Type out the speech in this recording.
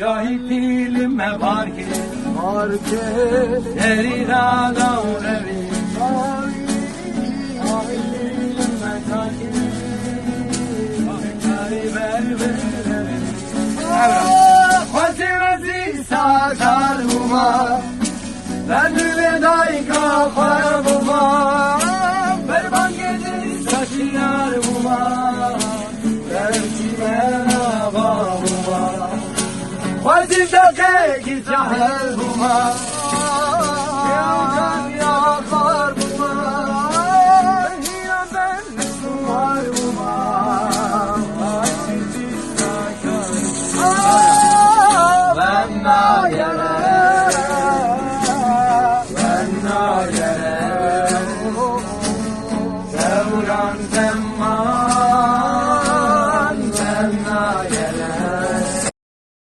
Cahitilime parke Deri rada unevi Cahitilime parke Kari berbere Khwasimesi sakar buma Ben vedai kafar buma Berban gece saçlar buma Belki merhaba buma Khwasim dake ki sahel buma Ya can ya khar buma Ya ben sumar buma Ben na